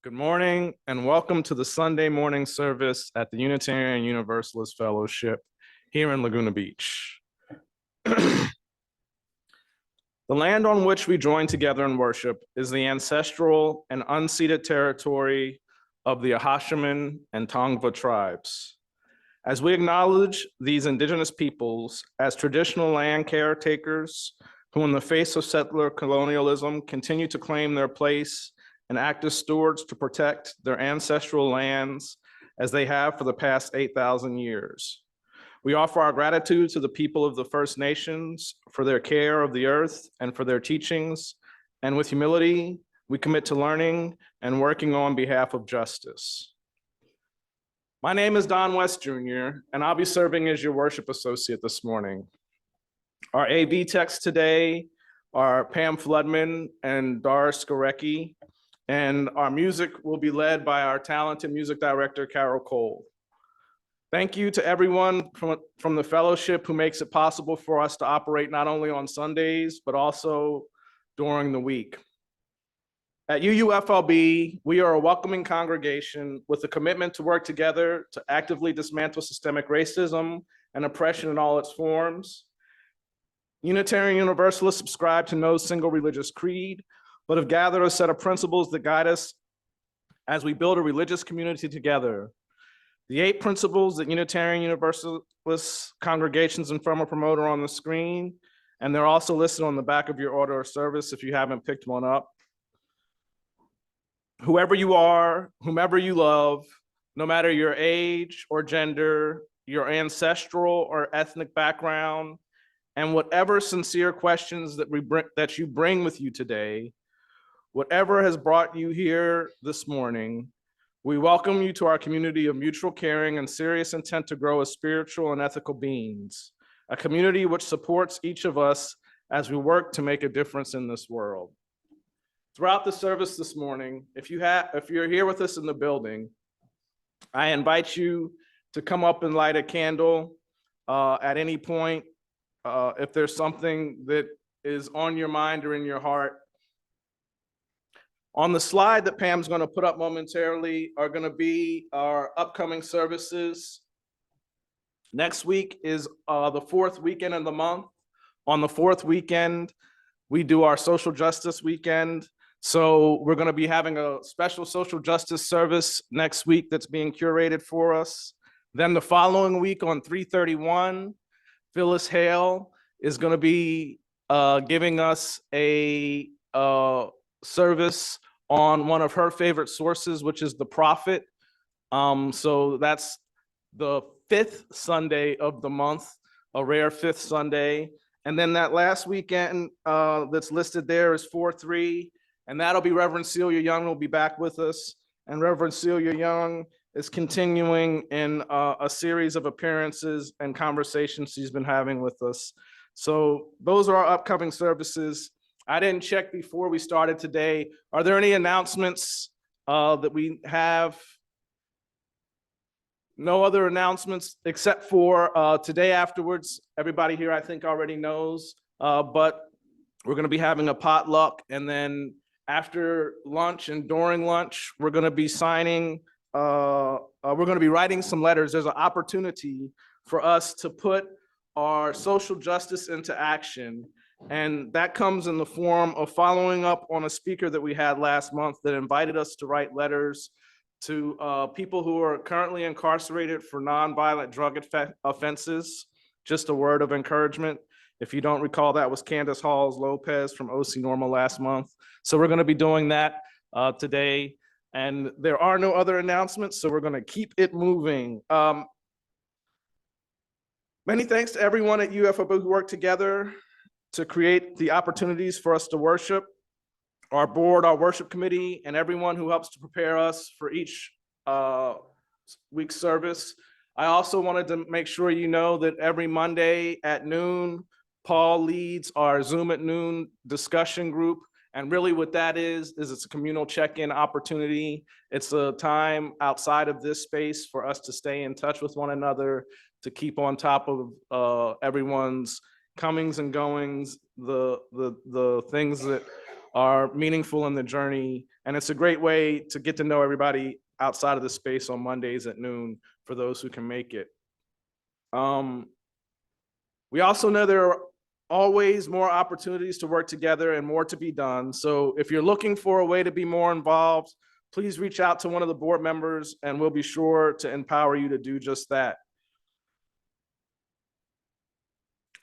Good morning and welcome to the Sunday morning service at the Unitarian Universalist Fellowship here in Laguna Beach. The land on which we join together in worship is the ancestral and unceded territory of the Ahashiman and Tongva tribes. As we acknowledge these indigenous peoples as traditional land caretakers who in the face of settler colonialism continue to claim their place and act as stewards to protect their ancestral lands as they have for the past 8,000 years. We offer our gratitude to the people of the First Nations for their care of the earth and for their teachings, and with humility, we commit to learning and working on behalf of justice. My name is Don West Jr., and I'll be serving as your worship associate this morning. Our AV texts today are Pam Floodman and Doris Gorecki, and our music will be led by our talented music director, Carol Cole. Thank you to everyone from the fellowship who makes it possible for us to operate not only on Sundays, but also during the week. At UUFLB, we are a welcoming congregation with a commitment to work together to actively dismantle systemic racism and oppression in all its forms. Unitarian Universalists subscribe to no single religious creed, but have gathered a set of principles that guide us as we build a religious community together. The 8 principles that Unitarian Universalist congregations and firm promote are on the screen, and they're also listed on the back of your order of service if you haven't picked one up. Whoever you are, whomever you love, no matter your age or gender, your ancestral or ethnic background, and whatever sincere questions that you bring with you today, whatever has brought you here this morning, we welcome you to our community of mutual caring and serious intent to grow as spiritual and ethical beings, a community which supports each of us as we work to make a difference in this world. Throughout the service this morning, if you're here with us in the building, I invite you to come up and light a candle at any point. If there's something that is on your mind or in your heart. On the slide that Pam's going to put up momentarily are going to be our upcoming services. Next week is the 4th weekend of the month. On the 4th weekend, we do our social justice weekend. So we're going to be having a special social justice service next week that's being curated for us. Then the following week on 3/31, Phyllis Hale is going to be giving us a service on one of her favorite sources, which is the prophet. So that's the 5th Sunday of the month, a rare 5th Sunday. And then that last weekend that's listed there is 4/3, and that'll be Reverend Celia Young will be back with us. And Reverend Celia Young is continuing in a series of appearances and conversations she's been having with us. So those are our upcoming services. I didn't check before we started today. Are there any announcements that we have? No other announcements except for today afterwards. Everybody here I think already knows, but we're going to be having a potluck, and then after lunch and during lunch, we're going to be signing, we're going to be writing some letters. There's an opportunity for us to put our social justice into action. And that comes in the form of following up on a speaker that we had last month that invited us to write letters to people who are currently incarcerated for nonviolent drug offenses. Just a word of encouragement. If you don't recall, that was Candace Halls Lopez from OC Normal last month. So we're going to be doing that today. And there are no other announcements, so we're going to keep it moving. Many thanks to everyone at UUFLB who worked together to create the opportunities for us to worship, our board, our worship committee, and everyone who helps to prepare us for each week's service. I also wanted to make sure you know that every Monday at noon, Paul leads our Zoom at noon discussion group. And really what that is it's a communal check-in opportunity. It's a time outside of this space for us to stay in touch with one another, to keep on top of everyone's comings and goings, the things that are meaningful in the journey. And it's a great way to get to know everybody outside of the space on Mondays at noon for those who can make it. We also know there are always more opportunities to work together and more to be done. So if you're looking for a way to be more involved, please reach out to one of the board members and we'll be sure to empower you to do just that.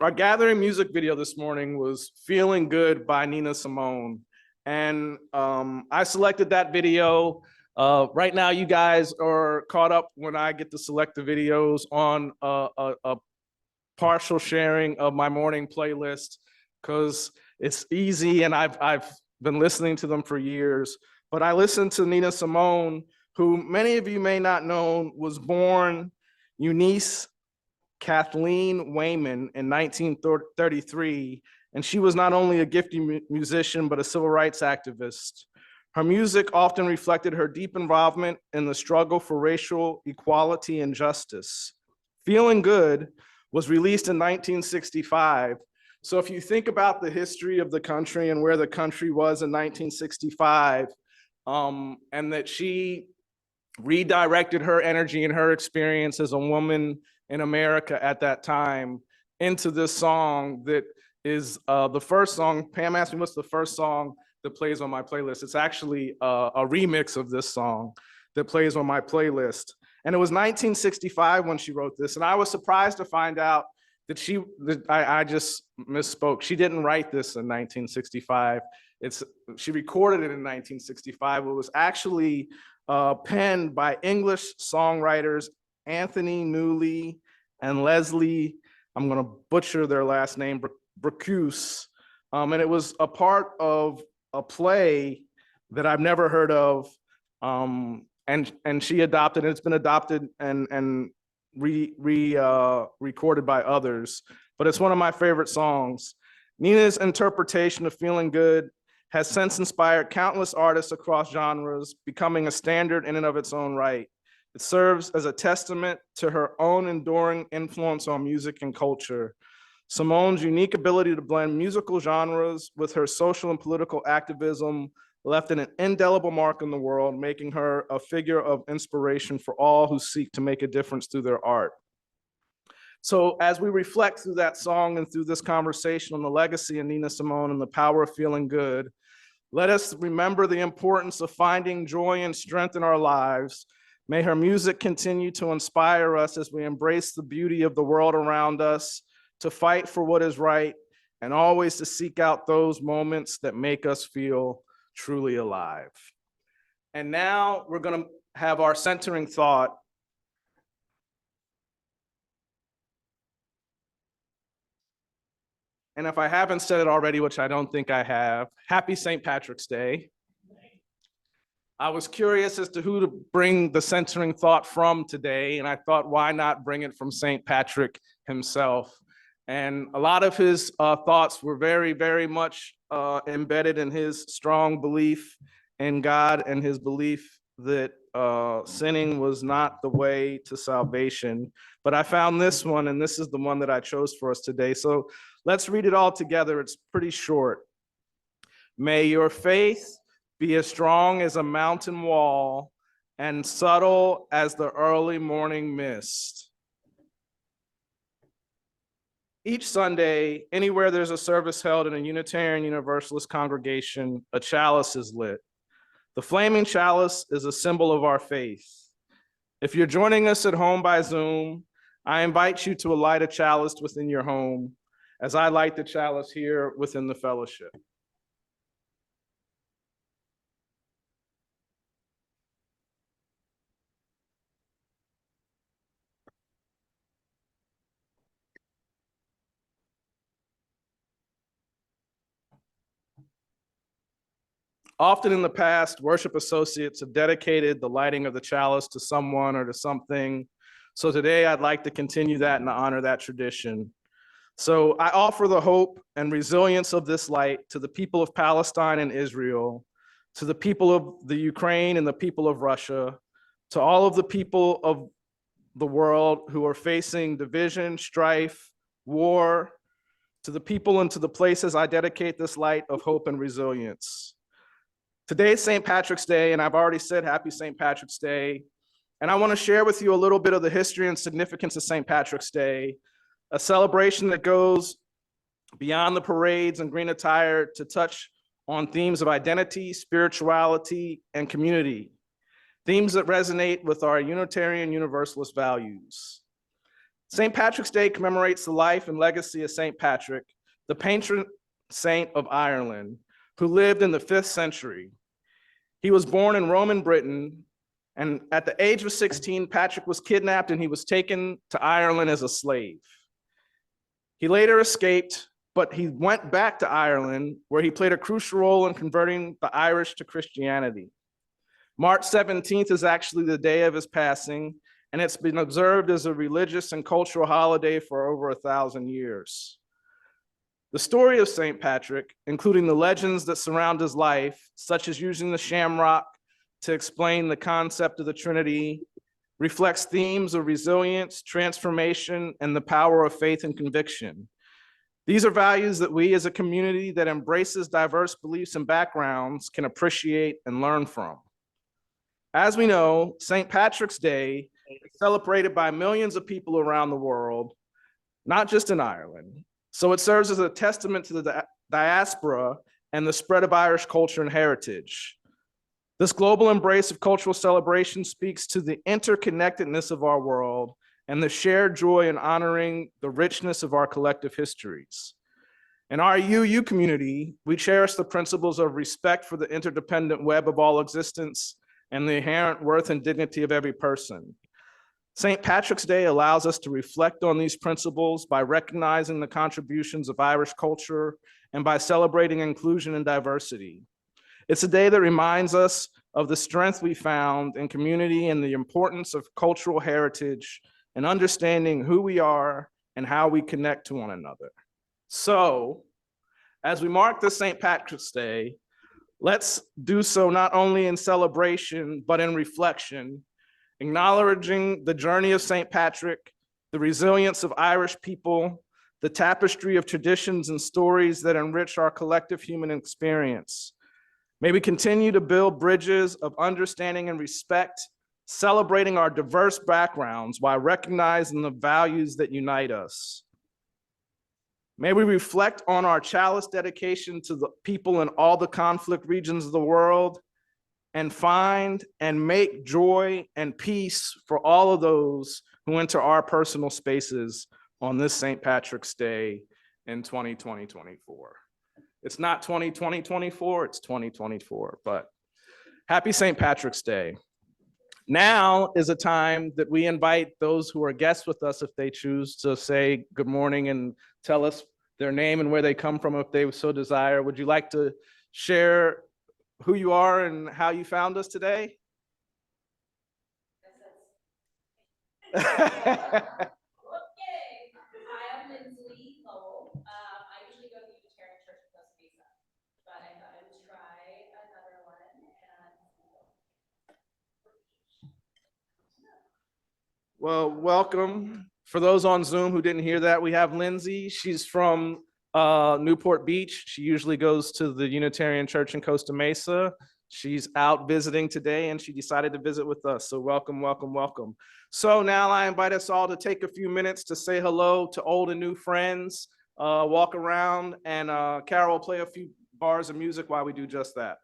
Our gathering music video this morning was Feeling Good by Nina Simone. And I selected that video. Right now, you guys are caught up when I get to select the videos on a partial sharing of my morning playlist because it's easy and I've been listening to them for years. But I listened to Nina Simone, who many of you may not know, was born Eunice Kathleen Wayman in 1933, and she was not only a gifted musician, but a civil rights activist. Her music often reflected her deep involvement in the struggle for racial equality and justice. Feeling Good was released in 1965. So if you think about the history of the country and where the country was in 1965, and that she redirected her energy and her experience as a woman in America at that time into this song that is the first song. Pam asked me what's the first song that plays on my playlist. It's actually a remix of this song that plays on my playlist. And it was 1965 when she wrote this. And I was surprised to find out that I just misspoke. She didn't write this in 1965. She recorded it in 1965. It was actually penned by English songwriters Anthony Newley and Leslie, I'm going to butcher their last name, Bracuse. And it was a part of a play that I've never heard of. And she adopted, and it's been adopted and recorded by others. But it's one of my favorite songs. Nina's interpretation of Feeling Good has since inspired countless artists across genres, becoming a standard in and of its own right. It serves as a testament to her own enduring influence on music and culture. Simone's unique ability to blend musical genres with her social and political activism left an indelible mark in the world, making her a figure of inspiration for all who seek to make a difference through their art. So as we reflect through that song and through this conversation on the legacy of Nina Simone and the power of feeling good, let us remember the importance of finding joy and strength in our lives. May her music continue to inspire us as we embrace the beauty of the world around us, to fight for what is right, and always to seek out those moments that make us feel truly alive. And now we're going to have our centering thought. And if I haven't said it already, which I don't think I have, happy St. Patrick's Day. I was curious as to who to bring the centering thought from today, and I thought, why not bring it from St. Patrick himself? And a lot of his thoughts were very, very much embedded in his strong belief in God and his belief that sinning was not the way to salvation. But I found this one, and this is the one that I chose for us today. So let's read it all together. It's pretty short. May your faith be as strong as a mountain wall and subtle as the early morning mist. Each Sunday, anywhere there's a service held in a Unitarian Universalist congregation, a chalice is lit. The flaming chalice is a symbol of our faith. If you're joining us at home by Zoom, I invite you to light a chalice within your home as I light the chalice here within the fellowship. Often in the past, worship associates have dedicated the lighting of the chalice to someone or to something. So today I'd like to continue that and honor that tradition. So I offer the hope and resilience of this light to the people of Palestine and Israel, to the people of the Ukraine and the people of Russia, to all of the people of the world who are facing division, strife, war, To the people and to the places, I dedicate this light of hope and resilience. Today is St. Patrick's Day, and I've already said happy St. Patrick's Day. And I want to share with you a little bit of the history and significance of St. Patrick's Day, a celebration that goes beyond the parades and green attire to touch on themes of identity, spirituality, and community, themes that resonate with our Unitarian Universalist values. St. Patrick's Day commemorates the life and legacy of St. Patrick, the patron saint of Ireland, who lived in the 5th century. He was born in Roman Britain, and at the age of 16, Patrick was kidnapped and he was taken to Ireland as a slave. He later escaped, but he went back to Ireland, where he played a crucial role in converting the Irish to Christianity. March 17th is actually the day of his passing, and it's been observed as a religious and cultural holiday for over 1,000 years. The story of St. Patrick, including the legends that surround his life, such as using the shamrock to explain the concept of the Trinity, reflects themes of resilience, transformation, and the power of faith and conviction. These are values that we as a community that embraces diverse beliefs and backgrounds can appreciate and learn from. As we know, St. Patrick's Day is celebrated by millions of people around the world, not just in Ireland. So it serves as a testament to the diaspora and the spread of Irish culture and heritage. This global embrace of cultural celebration speaks to the interconnectedness of our world and the shared joy in honoring the richness of our collective histories. In our UUU community, we cherish the principles of respect for the interdependent web of all existence and the inherent worth and dignity of every person. St. Patrick's Day allows us to reflect on these principles by recognizing the contributions of Irish culture and by celebrating inclusion and diversity. It's a day that reminds us of the strength we found in community and the importance of cultural heritage and understanding who we are and how we connect to one another. So, as we mark this St. Patrick's Day, let's do so not only in celebration, but in reflection, acknowledging the journey of St. Patrick, the resilience of Irish people, the tapestry of traditions and stories that enrich our collective human experience. May we continue to build bridges of understanding and respect, celebrating our diverse backgrounds while recognizing the values that unite us. May we reflect on our chalice dedication to the people in all the conflict regions of the world and find and make joy and peace for all of those who enter our personal spaces on this St. Patrick's Day in 2024. It's not 2024, it's 2024, but happy St. Patrick's Day. Now is a time that we invite those who are guests with us, if they choose, to say good morning and tell us their name and where they come from if they so desire. Would you like to share who you are and how you found us today? Well, welcome. For those on Zoom who didn't hear that, we have Lindsay. She's from Newport Beach. She usually goes to the Unitarian Church in Costa Mesa. She's out visiting today and she decided to visit with us. So welcome, welcome, welcome. So now I invite us all to take a few minutes to say hello to old and new friends, walk around, and Carol will play a few bars of music while we do just that.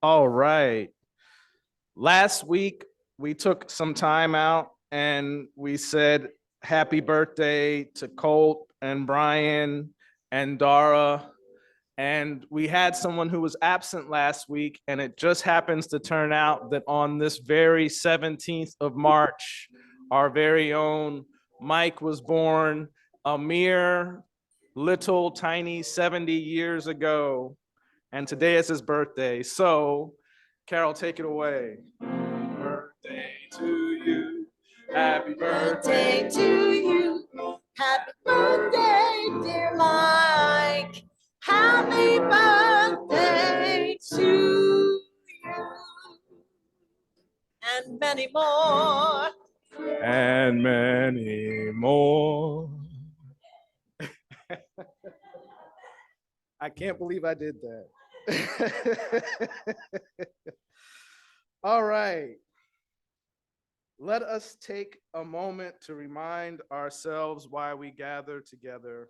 All right. Last week, we took some time out and we said happy birthday to Colt and Brian and Dara. And we had someone who was absent last week, and it just happens to turn out that on this very 17th of March, our very own Mike was born a mere little tiny 70 years ago. And today is his birthday. So, Carol, take it away. Birthday to you. Happy birthday to you. Happy birthday, dear Mike. Happy birthday to you. And many more. And many more. I can't believe I did that. All right. Let us take a moment to remind ourselves why we gather together.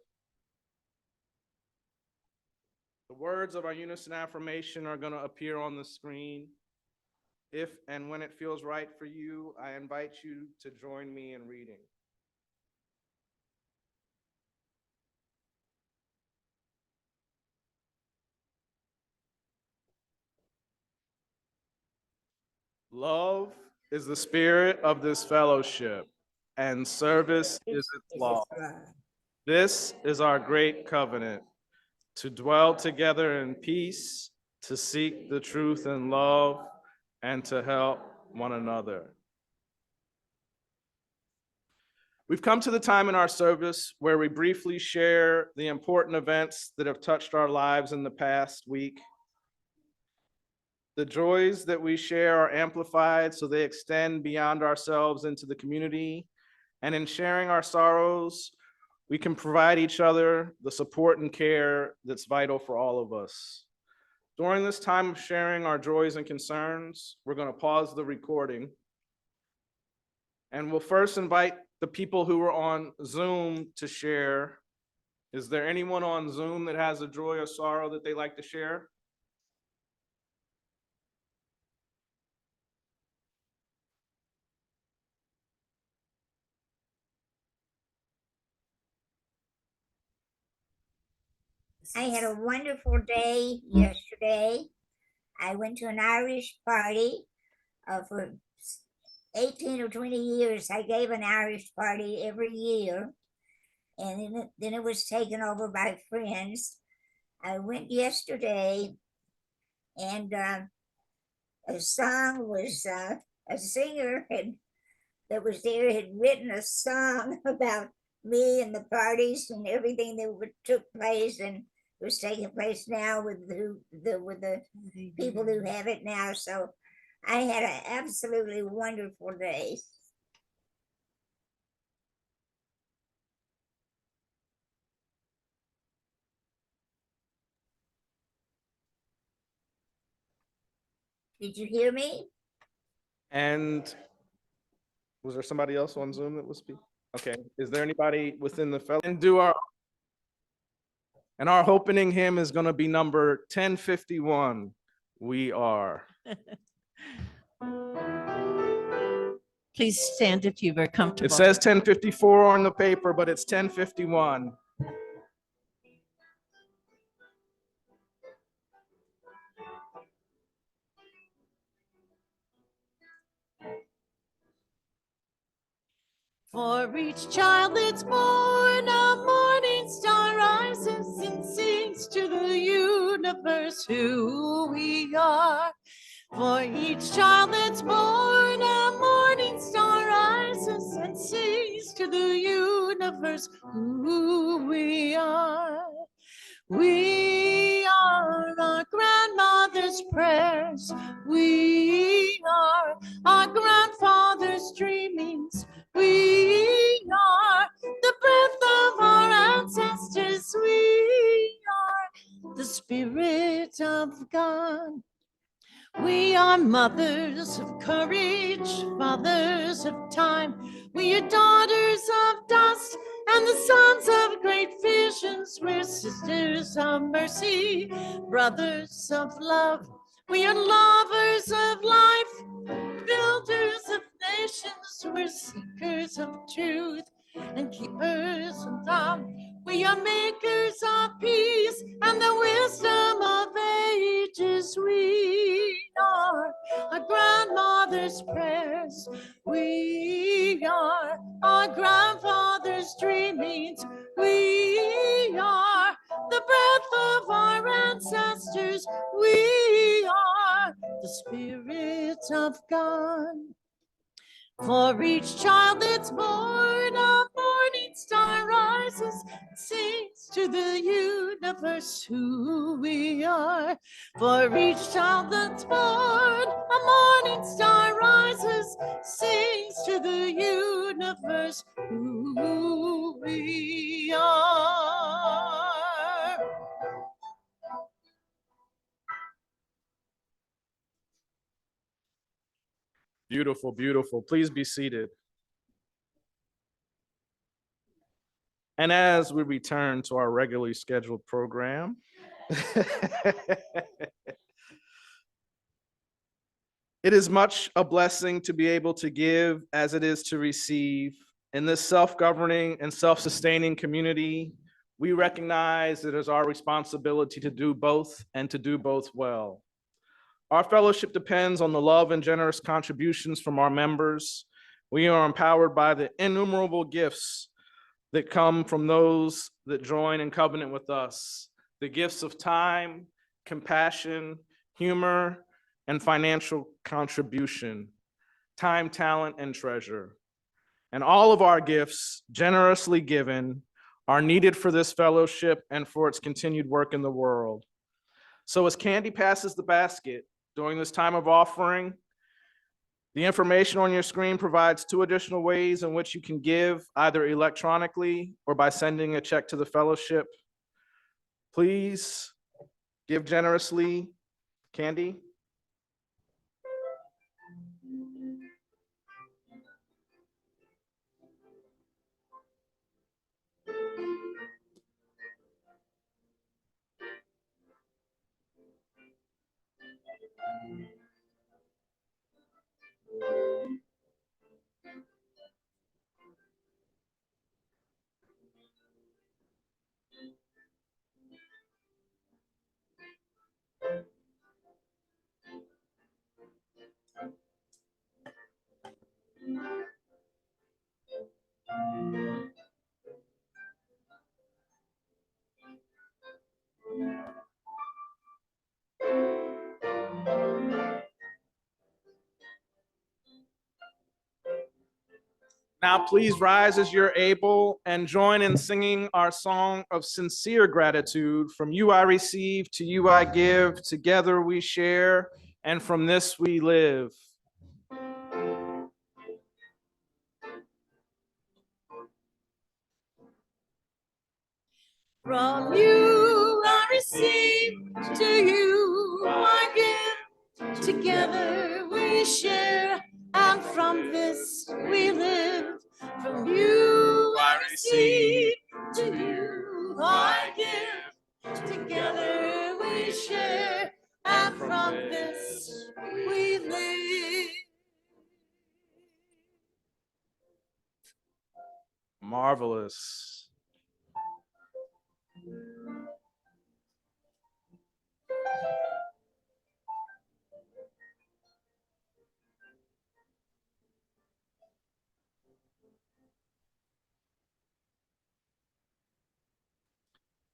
The words of our unison affirmation are going to appear on the screen. If and when it feels right for you, I invite you to join me in reading. Love is the spirit of this fellowship, and service is its law. This is our great covenant, to dwell together in peace, to seek the truth in love, and to help one another. We've come to the time in our service where we briefly share the important events that have touched our lives in the past week. The joys that we share are amplified so they extend beyond ourselves into the community. And in sharing our sorrows, we can provide each other the support and care that's vital for all of us. During this time of sharing our joys and concerns, we're going to pause the recording. And we'll first invite the people who are on Zoom to share. Is there anyone on Zoom that has a joy or sorrow that they like to share? I had a wonderful day yesterday. I went to an Irish party for 18 or 20 years. I gave an Irish party every year, and then it was taken over by friends. I went yesterday, and a song was, a singer that was there had written a song about me and the parties and everything that took place, and was taking place now with the people who have it now. So I had an absolutely wonderful day. Did you hear me? And was there somebody else on Zoom that was speaking? Okay. Is there anybody within the fellow? And our opening hymn is going to be number 1051. We are. Please stand if you are comfortable. It says 1054 on the paper, but it's 1051. For each child that's born, a morning star rises and sings to the universe who we are. For each child that's born, a morning star rises and sings to the universe who we are. We are our grandmother's prayers. We are our grandfather's dreamings. We are the breath of our ancestors. We are the Spirit of God. We are mothers of courage, fathers of time. We are daughters of dust and the sons of great visions. We're sisters of mercy, brothers of love. We are lovers of life, builders of nations. We're seekers of truth and keepers of love. We are makers of peace and the wisdom of ages. We are our grandmother's prayers. We are our grandfather's dreamings. We are the breath of our ancestors. We are the Spirit of God. For each child that's born, a morning star rises, sings to the universe who we are. For each child that's born, a morning star rises, sings to the universe who we are. Beautiful, beautiful. Please be seated. And as we return to our regularly scheduled program, it is much a blessing to be able to give as it is to receive. In this self-governing and self-sustaining community, we recognize it is our responsibility to do both and to do both well. Our fellowship depends on the love and generous contributions from our members. We are empowered by the innumerable gifts that come from those that join in covenant with us. The gifts of time, compassion, humor, and financial contribution, time, talent, and treasure. And all of our gifts, generously given, are needed for this fellowship and for its continued work in the world. So as Candy passes the basket during this time of offering, the information on your screen provides 2 additional ways in which you can give, either electronically or by sending a check to the fellowship. Please give generously. Candy? Now please rise as you're able and join in singing our song of sincere gratitude. From you I receive, to you I give, together we share, and from this we live. From you I receive, to you I give, together we share, and from this we live. From you I receive, to you I give, together we share, and from this we live. Marvelous.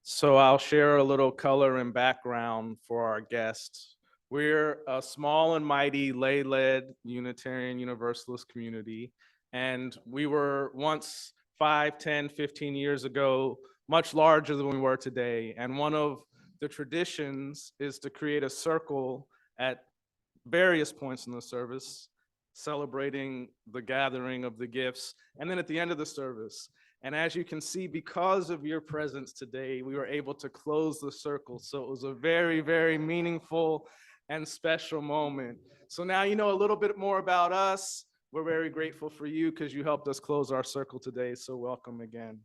So I'll share a little color and background for our guests. We're a small and mighty lay-led Unitarian Universalist community, and we were once 5, 10, 15 years ago, much larger than we were today. And one of the traditions is to create a circle at various points in the service, celebrating the gathering of the gifts, and then at the end of the service. And as you can see, because of your presence today, we were able to close the circle. So it was a very, very meaningful and special moment. So now you know a little bit more about us. We're very grateful for you because you helped us close our circle today. So welcome again.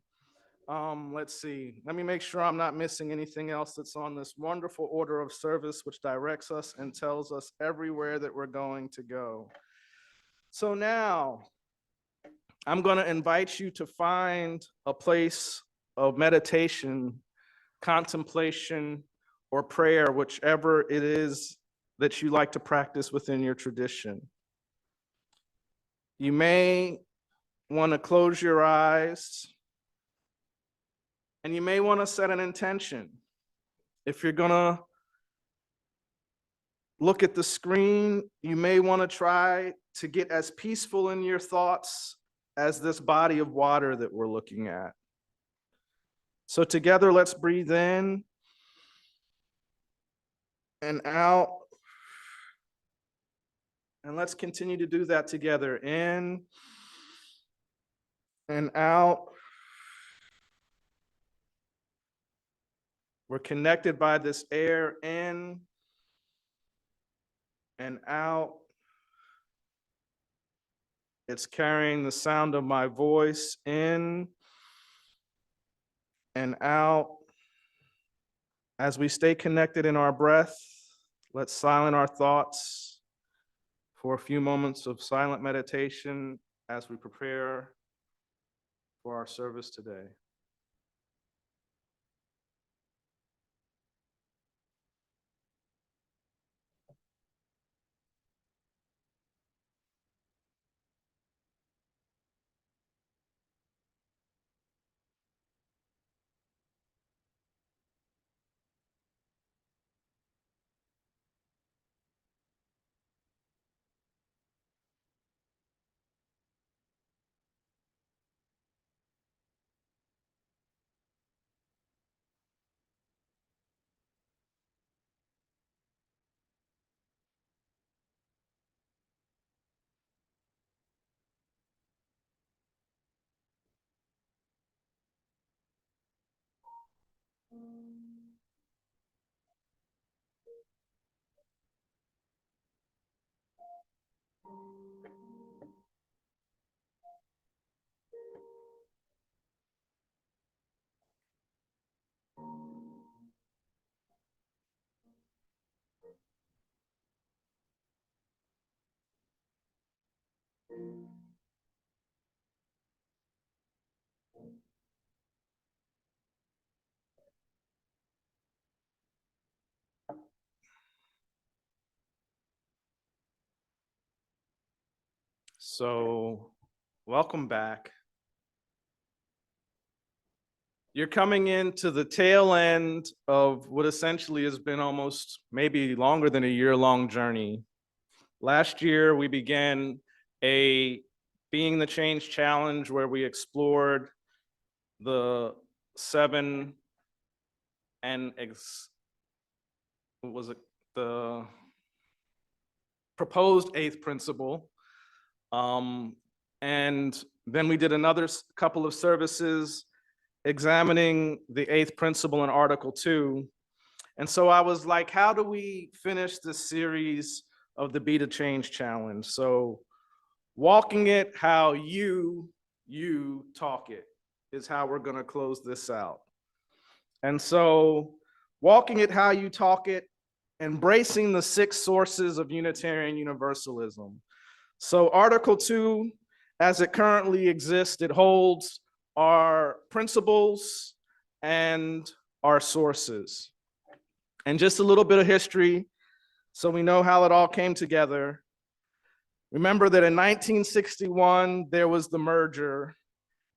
Let's see. Let me make sure I'm not missing anything else that's on this wonderful order of service, which directs us and tells us everywhere that we're going to go. So now I'm going to invite you to find a place of meditation, contemplation, or prayer, whichever it is that you like to practice within your tradition. You may want to close your eyes, and you may want to set an intention. If you're going to look at the screen, you may want to try to get as peaceful in your thoughts as this body of water that we're looking at. So together, let's breathe in and out. And let's continue to do that together. In and out. We're connected by this air in and out. It's carrying the sound of my voice in and out. As we stay connected in our breath, let's silence our thoughts for a few moments of silent meditation as we prepare for our service today. So, welcome back. You're coming into the tail end of what essentially has been almost maybe longer than a year-long journey. Last year, we began a Being the Change Challenge where we explored the 7 and the proposed 8th principle. And then we did another couple of services examining the 8th principle in Article 2. And so I was like, how do we finish this series of the Be the Change Challenge? So walking it how you talk it is how we're going to close this out. And so walking it how you talk it, embracing the 6 sources of Unitarian Universalism. So Article 2, as it currently exists, it holds our principles and our sources. And just a little bit of history, so we know how it all came together. Remember that in 1961, there was the merger.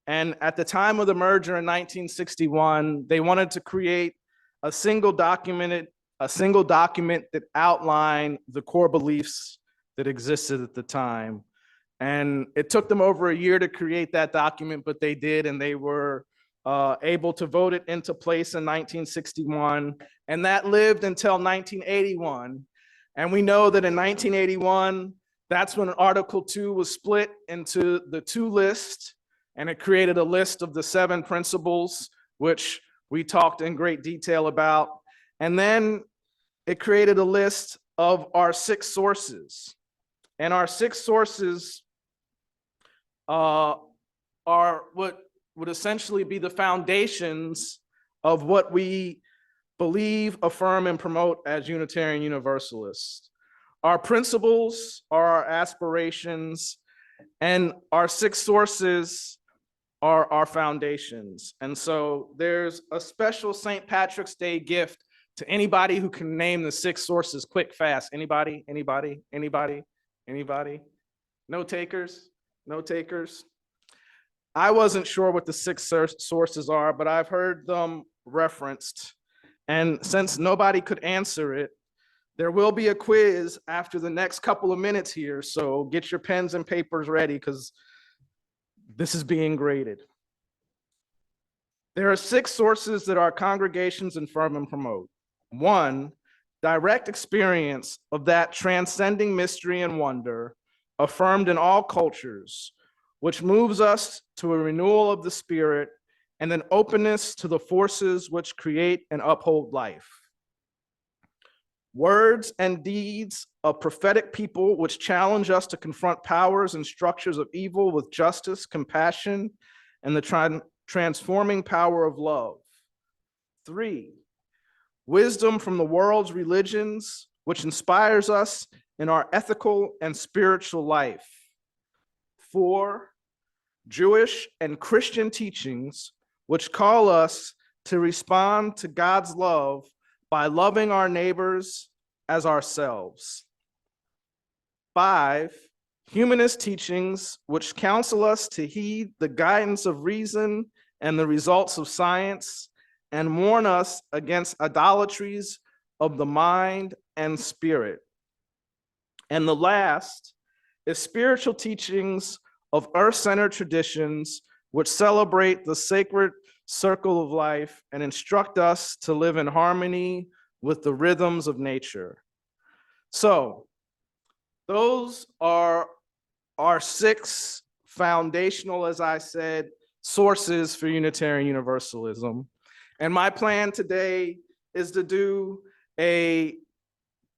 And at the time of the merger in 1961, they wanted to create a single document that outlined the core beliefs that existed at the time. And it took them over a year to create that document, but they did, and they were able to vote it into place in 1961. And that lived until 1981. And we know that in 1981, that's when Article 2 was split into the 2 lists, and it created a list of the 7 principles, which we talked in great detail about. And then it created a list of our 6 sources. And our 6 sources are what would essentially be the foundations of what we believe, affirm, and promote as Unitarian Universalists. Our principles are our aspirations, and our 6 sources are our foundations. And so there's a special St. Patrick's Day gift to anybody who can name the 6 sources quick, fast. Anybody? Anybody? Anybody? Anybody? No takers? No takers? I wasn't sure what the 6 sources are, but I've heard them referenced. And since nobody could answer it, there will be a quiz after the next couple of minutes here. So get your pens and papers ready because this is being graded. There are 6 sources that our congregations affirm and promote. 1, direct experience of that transcending mystery and wonder affirmed in all cultures, which moves us to a renewal of the spirit and an openness to the forces which create and uphold life. Words and deeds of prophetic people which challenge us to confront powers and structures of evil with justice, compassion, and the transforming power of love. 3, wisdom from the world's religions which inspires us in our ethical and spiritual life. 4, Jewish and Christian teachings which call us to respond to God's love by loving our neighbors as ourselves. 5, humanist teachings which counsel us to heed the guidance of reason and the results of science and warn us against idolatries of the mind and spirit. And the last is spiritual teachings of earth-centered traditions which celebrate the sacred circle of life and instruct us to live in harmony with the rhythms of nature. So those are our 6 foundational, as I said, sources for Unitarian Universalism. And my plan today is to do a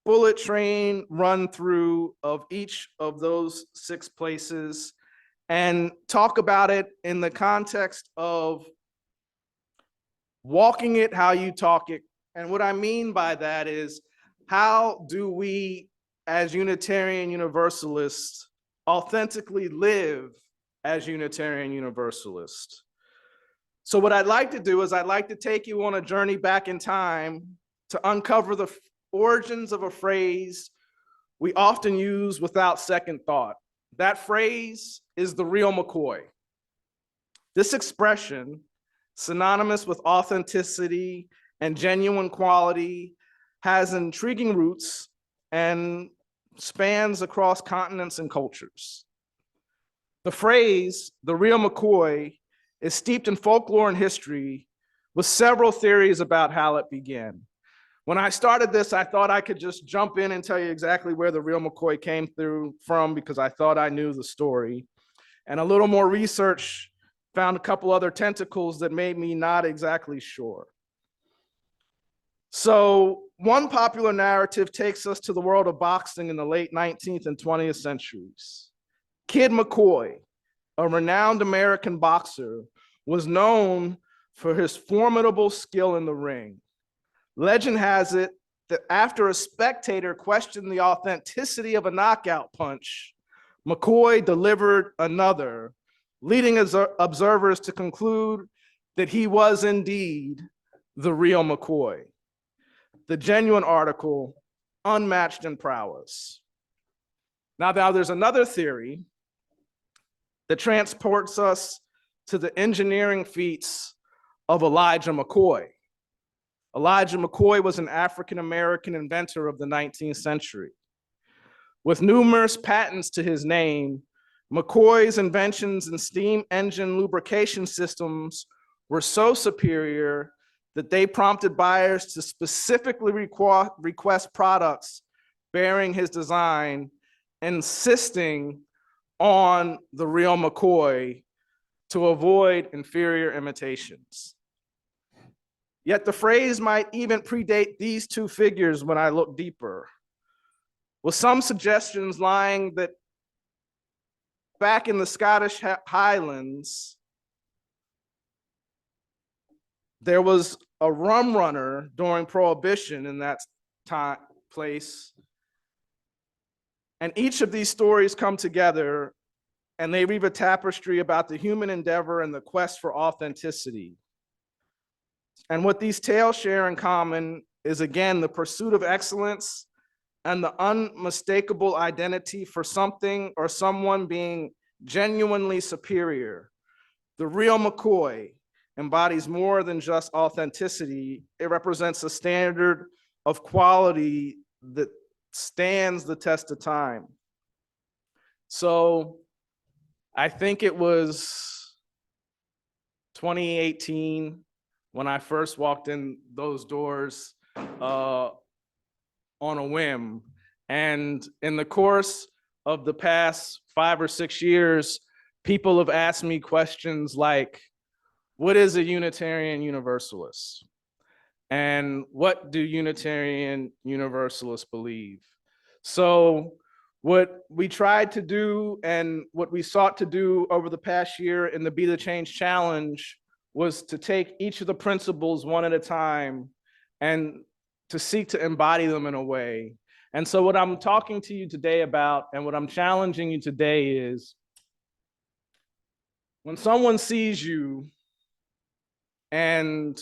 bullet train run through of each of those 6 places and talk about it in the context of walking it how you talk it. And what I mean by that is, how do we as Unitarian Universalists authentically live as Unitarian Universalists? So what I'd like to do is I'd like to take you on a journey back in time to uncover the origins of a phrase we often use without second thought. That phrase is the real McCoy. This expression, synonymous with authenticity and genuine quality, has intriguing roots and spans across continents and cultures. The phrase, the real McCoy, is steeped in folklore and history with several theories about how it began. When I started this, I thought I could just jump in and tell you exactly where the real McCoy came from because I thought I knew the story. And a little more research found a couple other tentacles that made me not exactly sure. So one popular narrative takes us to the world of boxing in the late 19th and 20th centuries. Kid McCoy, a renowned American boxer, was known for his formidable skill in the ring. Legend has it that after a spectator questioned the authenticity of a knockout punch, McCoy delivered another, leading observers to conclude that he was indeed the real McCoy, the genuine article, unmatched in prowess. Now there's another theory that transports us to the engineering feats of Elijah McCoy. Elijah McCoy was an African-American inventor of the 19th century. With numerous patents to his name, McCoy's inventions in steam engine lubrication systems were so superior that they prompted buyers to specifically request products bearing his design, insisting on the real McCoy to avoid inferior imitations. Yet the phrase might even predate these 2 figures when I look deeper, with some suggestions lying that back in the Scottish Highlands, there was a rum runner during Prohibition in that time, place. And each of these stories come together and they weave a tapestry about the human endeavor and the quest for authenticity. And what these tales share in common is, again, the pursuit of excellence and the unmistakable identity for something or someone being genuinely superior. The real McCoy embodies more than just authenticity. It represents a standard of quality that stands the test of time. So I think it was 2018 when I first walked in those doors on a whim. And in the course of the past 5 or 6 years, people have asked me questions like, what is a Unitarian Universalist? And what do Unitarian Universalists believe? So what we tried to do and what we sought to do over the past year in the Be the Change Challenge was to take each of the principles one at a time and to seek to embody them in a way. And so what I'm talking to you today about and what I'm challenging you today is, when someone sees you, and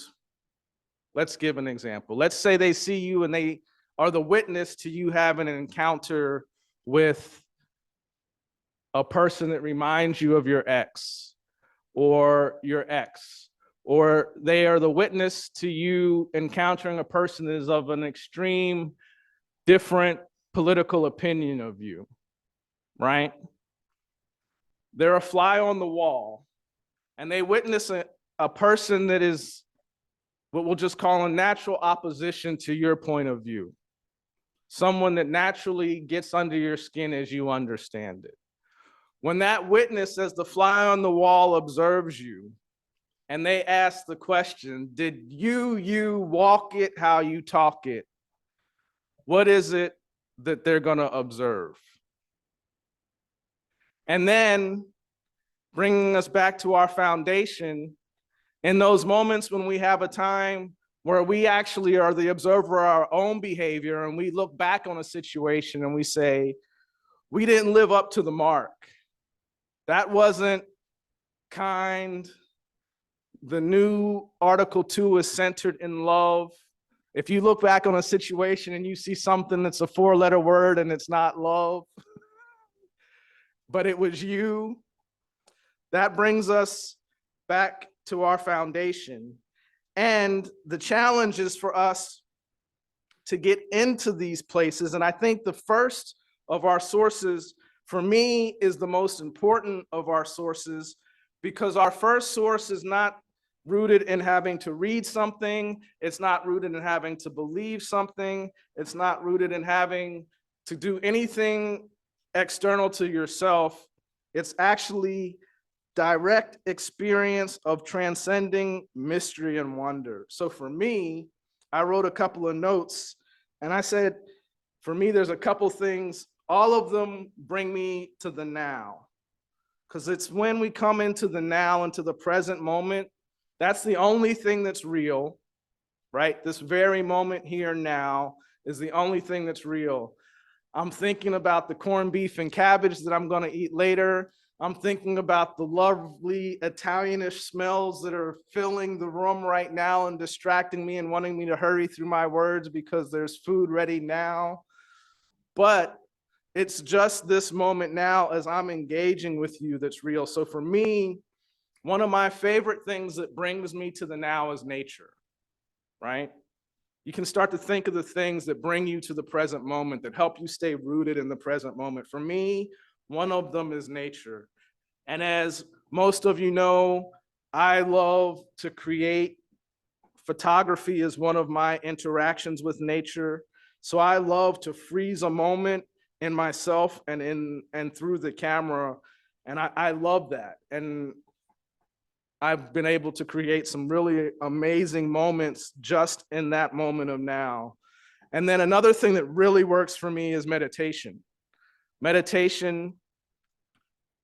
let's give an example. Let's say they see you and they are the witness to you having an encounter with a person that reminds you of your ex, or they are the witness to you encountering a person that is of an extreme, different political opinion of you, right? They're a fly on the wall, and they witness a person that is what we'll just call in natural opposition to your point of view. Someone that naturally gets under your skin as you understand it. When that witness, as the fly on the wall, observes you, and they ask the question, did you walk it how you talk it? What is it that they're gonna observe? And then, bringing us back to our foundation, in those moments when we have a time where we actually are the observer of our own behavior and we look back on a situation and we say, we didn't live up to the mark. That wasn't kind. The new Article 2 is centered in love. If you look back on a situation and you see something that's a 4-letter word and it's not love, but it was you, that brings us back to our foundation. And the challenge is for us to get into these places. And I think the first of our sources, for me, is the most important of our sources, because our first source is not rooted in having to read something. It's not rooted in having to believe something. It's not rooted in having to do anything external to yourself. It's actually direct experience of transcending mystery and wonder. So for me, I wrote a couple of notes and I said, for me, there's a couple things, all of them bring me to the now. Because it's when we come into the now, into the present moment, that's the only thing that's real, right? This very moment here now is the only thing that's real. I'm thinking about the corned beef and cabbage that I'm gonna eat later. I'm thinking about the lovely Italianish smells that are filling the room right now and distracting me and wanting me to hurry through my words because there's food ready now. But it's just this moment now as I'm engaging with you that's real. So for me, one of my favorite things that brings me to the now is nature, right? You can start to think of the things that bring you to the present moment, that help you stay rooted in the present moment. For me, one of them is nature. And as most of you know, I love to create. Photography is one of my interactions with nature. So I love to freeze a moment in myself and through the camera. And I love that. And I've been able to create some really amazing moments just in that moment of now. And then another thing that really works for me is meditation. Meditation,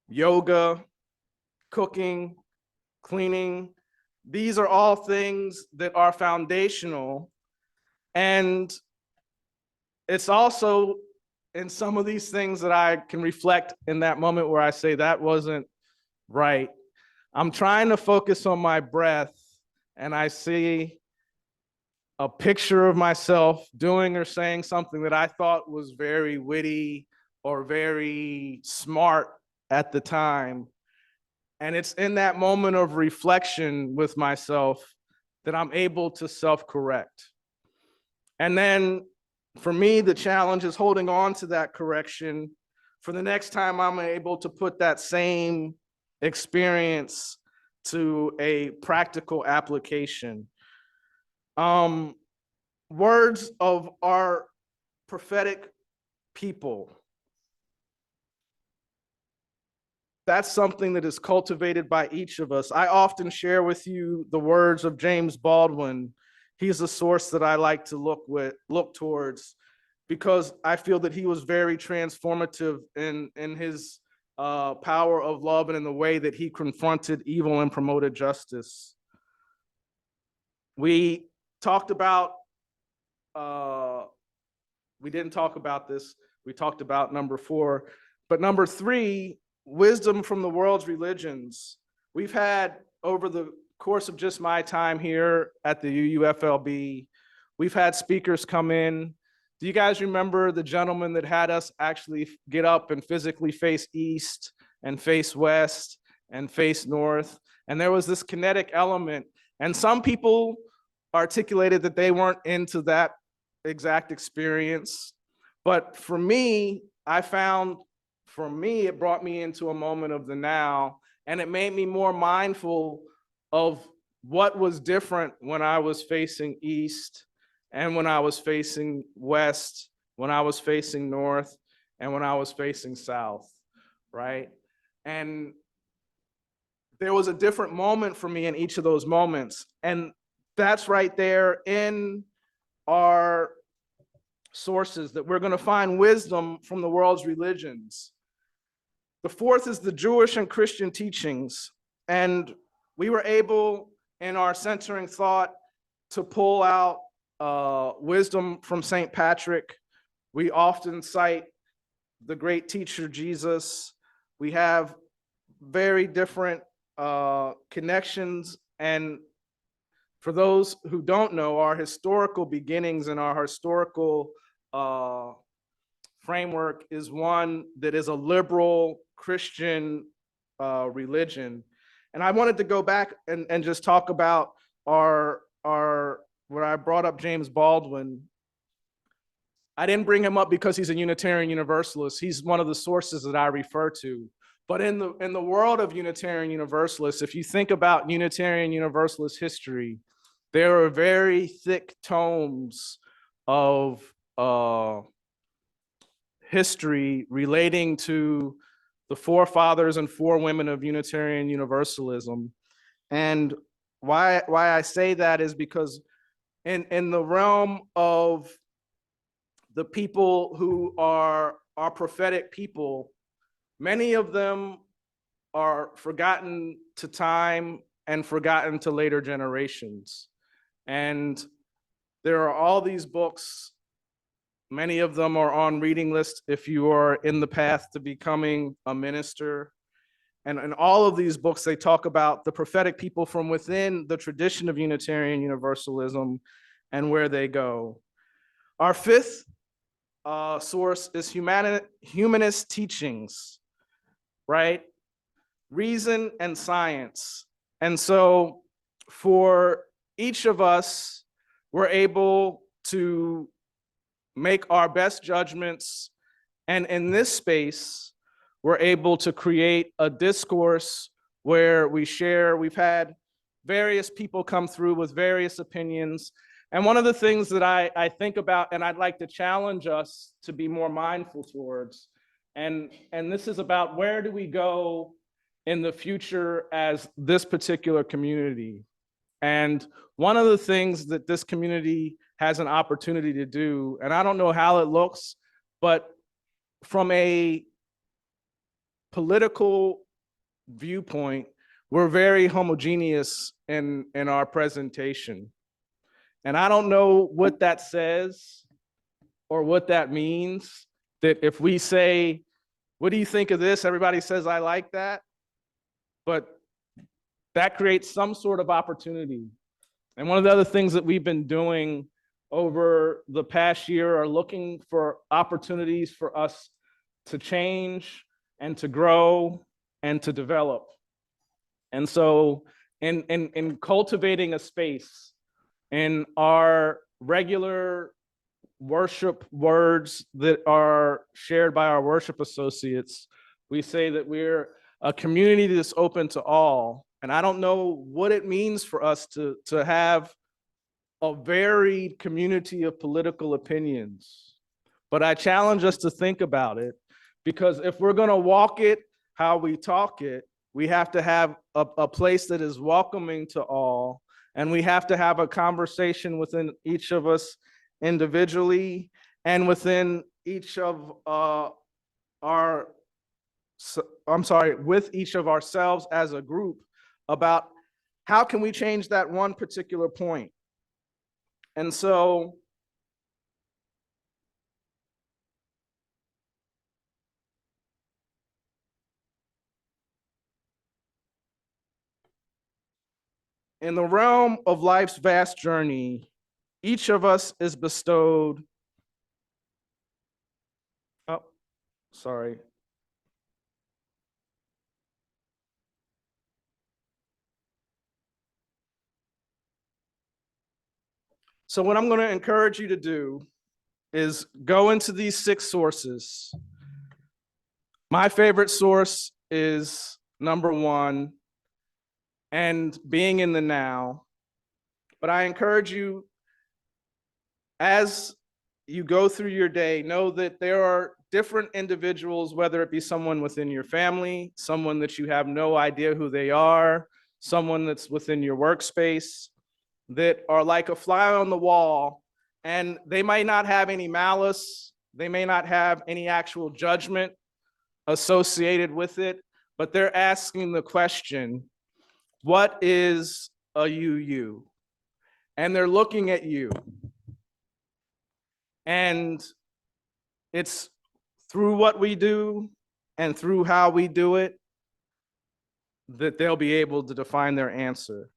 yoga, cooking, cleaning. These are all things that are foundational. And it's also in some of these things that I can reflect in that moment where I say that wasn't right. I'm trying to focus on my breath, and I see a picture of myself doing or saying something that I thought was very witty or very smart at the time. And it's in that moment of reflection with myself that I'm able to self-correct. And then for me, the challenge is holding on to that correction for the next time I'm able to put that same experience to a practical application. Words of our prophetic people. That's something that is cultivated by each of us. I often share with you the words of James Baldwin. He's a source that I like to look towards, because I feel that he was very transformative in his power of love and in the way that he confronted evil and promoted justice. We talked about, we didn't talk about this. We talked about number 4, but number 3, wisdom from the world's religions. We've had, over the course of just my time here at the UUFLB, we've had speakers come in. Do you guys remember the gentleman that had us actually get up and physically face east and face west and face north? And there was this kinetic element. And some people articulated that they weren't into that exact experience. But for me, I found, for me, it brought me into a moment of the now, and it made me more mindful of what was different when I was facing east and when I was facing west, when I was facing north, and when I was facing south, right? And there was a different moment for me in each of those moments. And that's right there in our sources, that we're going to find wisdom from the world's religions. The 4th is the Jewish and Christian teachings. And we were able, in our centering thought, to pull out wisdom from St. Patrick. We often cite the great teacher Jesus. We have very different connections. And for those who don't know, our historical beginnings and our historical framework is one that is a liberal Christian religion. And I wanted to go back and just talk about our where I brought up James Baldwin. I didn't bring him up because he's a Unitarian Universalist. He's one of the sources that I refer to. But in the world of Unitarian Universalists, if you think about Unitarian Universalist history, there are very thick tomes of history relating to the forefathers and forewomen of Unitarian Universalism. And why I say that is because in the realm of the people who are our prophetic people, many of them are forgotten to time and forgotten to later generations. And there are all these books. Many of them are on reading lists if you are in the path to becoming a minister. And in all of these books, they talk about the prophetic people from within the tradition of Unitarian Universalism and where they go. Our 5th source is humanist teachings, right? Reason and science. And so for each of us, we're able to make our best judgments. And in this space, we're able to create a discourse where we share. We've had various people come through with various opinions. And one of the things that I think about, and I'd like to challenge us to be more mindful towards, and this is about where do we go in the future as this particular community. And one of the things that this community has an opportunity to do, and I don't know how it looks, but from a political viewpoint, we're very homogeneous in our presentation. And I don't know what that says or what that means, that if we say, what do you think of this? Everybody says, I like that. But that creates some sort of opportunity. And one of the other things that we've been doing over the past year are looking for opportunities for us to change and to grow and to develop. And so in cultivating a space in our regular worship words that are shared by our worship associates, we say that we're a community that's open to all. And I don't know what it means for us to have a varied community of political opinions, but I challenge us to think about it, because if we're going to walk it how we talk it, we have to have a place that is welcoming to all, and we have to have a conversation within each of us individually and within each of with each of ourselves as a group about how can we change that one particular point. And so in the realm of life's vast journey, each of us is bestowed, oh, sorry. So what I'm going to encourage you to do is go into these 6 sources. My favorite source is number 1, and being in the now. But I encourage you, as you go through your day, know that there are different individuals, whether it be someone within your family, someone that you have no idea who they are, someone that's within your workspace, that are like a fly on the wall, and they might not have any malice, they may not have any actual judgment associated with it, but they're asking the question, what is a UU? And they're looking at you. And it's through what we do and through how we do it that they'll be able to define their answer.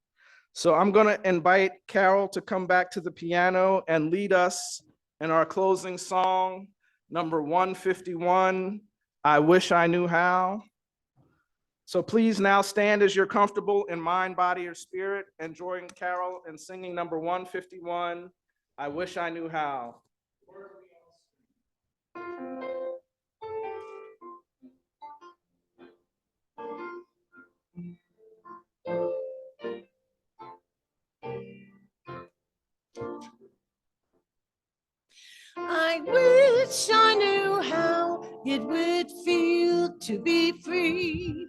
So I'm going to invite Carol to come back to the piano and lead us in our closing song, number 151, I Wish I Knew How. So please now stand as you're comfortable in mind, body, or spirit, and join Carol in singing number 151, I Wish I Knew How. I wish I knew how it would feel to be free.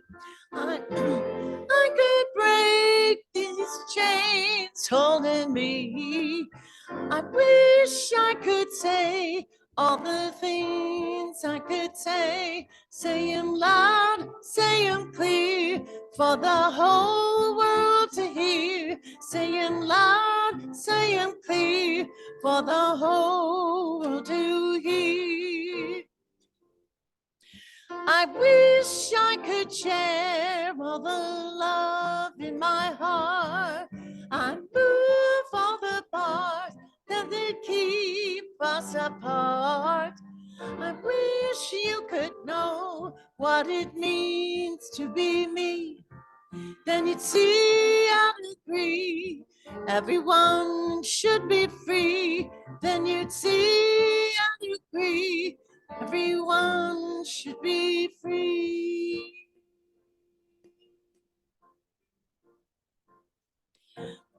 I could break these chains holding me. I wish I could say all the things I could say 'em loud, say 'em clear for the whole world to hear. Say 'em loud, say 'em clear for the whole world to hear. I wish I could share all the love in my heart. I move all the bars that keep us apart. I wish you could know what it means to be me. Then you'd see I'd agree. Everyone should be free. Then you'd see I'd agree. Everyone should be free.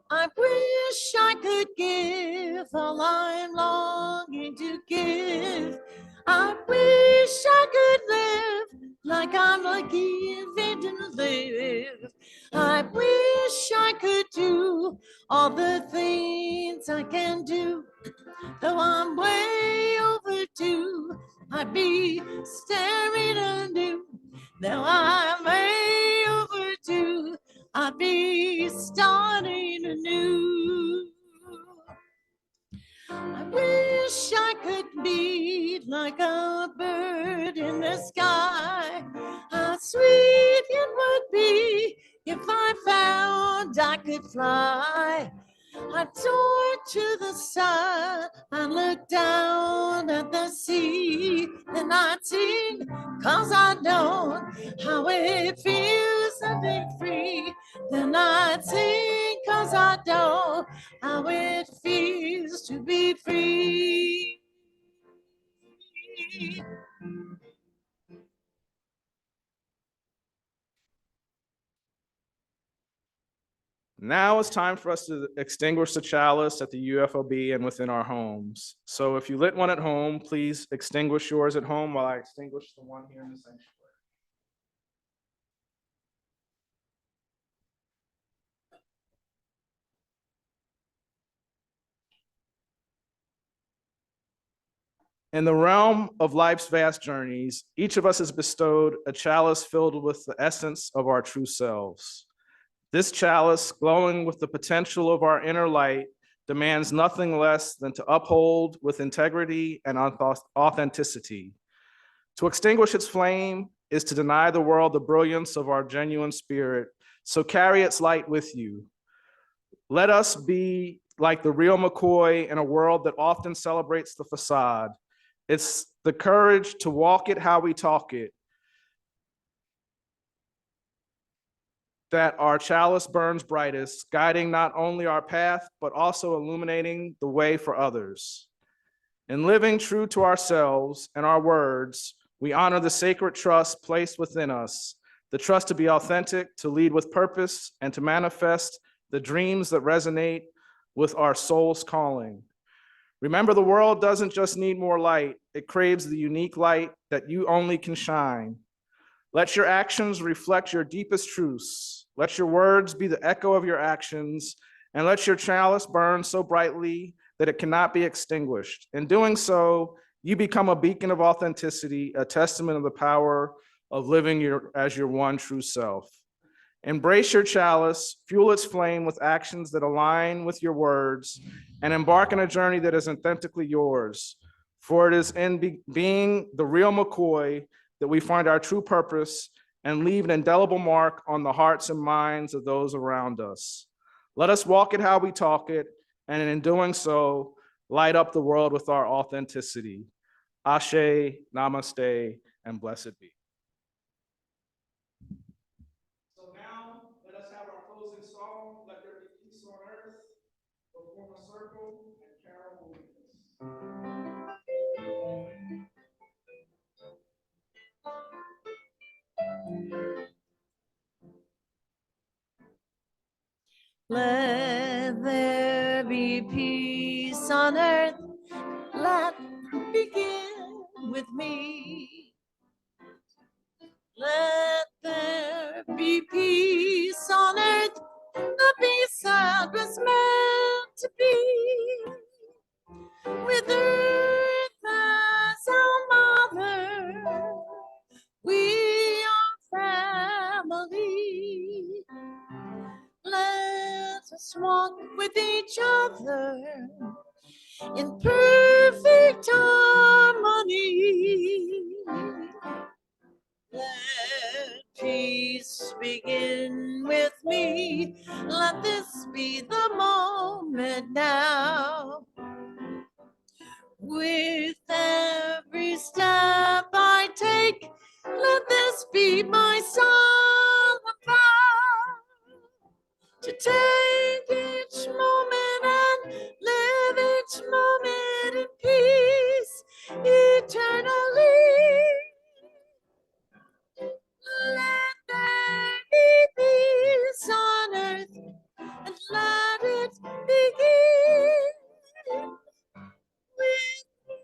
I wish I could give all I'm longing to give. I wish I could live like I'm given to live. I wish I could do all the things I can do. Though I'm way overdue, I'd be staring anew. Now I'm way overdue, might be starting anew. I wish I could be like a bird in the sky. How sweet it would be if I found I could fly. I'd soar to the sun and look down at the sea. Then I'd sing, 'cause I know how it feels to be free. Then I'd sing, 'cause I know how it feels to be free. Now it's time for us to extinguish the chalice at the UFLB and within our homes. So if you lit one at home, please extinguish yours at home while I extinguish the one here in the sanctuary. In the realm of life's vast journeys, each of us is bestowed a chalice filled with the essence of our true selves. This chalice, glowing with the potential of our inner light, demands nothing less than to uphold with integrity and authenticity. To extinguish its flame is to deny the world the brilliance of our genuine spirit, so carry its light with you. Let us be like the real McCoy in a world that often celebrates the facade. It's the courage to walk it how we talk it, that our chalice burns brightest, guiding not only our path, but also illuminating the way for others. In living true to ourselves and our words, we honor the sacred trust placed within us, the trust to be authentic, to lead with purpose, and to manifest the dreams that resonate with our soul's calling. Remember, the world doesn't just need more light, it craves the unique light that you only can shine. Let your actions reflect your deepest truths. Let your words be the echo of your actions, and let your chalice burn so brightly that it cannot be extinguished. In doing so, you become a beacon of authenticity, a testament of the power of living as your one true self. Embrace your chalice, fuel its flame with actions that align with your words, and embark on a journey that is authentically yours. For it is in being the real McCoy that we find our true purpose and leave an indelible mark on the hearts and minds of those around us. Let us walk it how we talk it, and in doing so, light up the world with our authenticity. Ashe, namaste, and blessed be. So now, let us have our closing song, Let There Be Peace on Earth. We'll form a circle, and Carol will lead us. Let there be peace on earth. Let begin with me. Let there be peace on earth, the peace that was meant to be. With earth as our mother, we are family. Let us walk with each other in perfect harmony. Let peace begin with me. Let this be the moment now. With every step I take, let this be my song of vow. To take each moment and live each moment in peace eternally. Let there be peace on earth, and let it begin with me.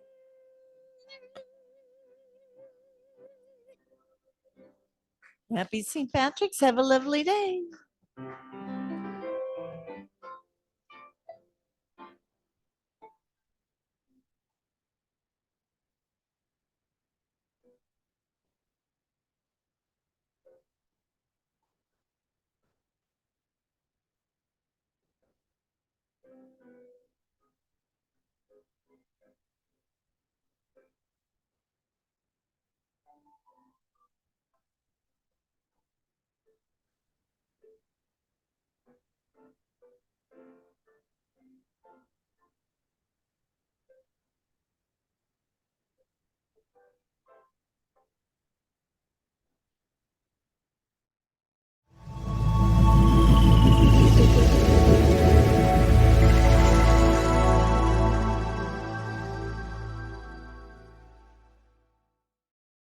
Happy St. Patrick's. Have a lovely day.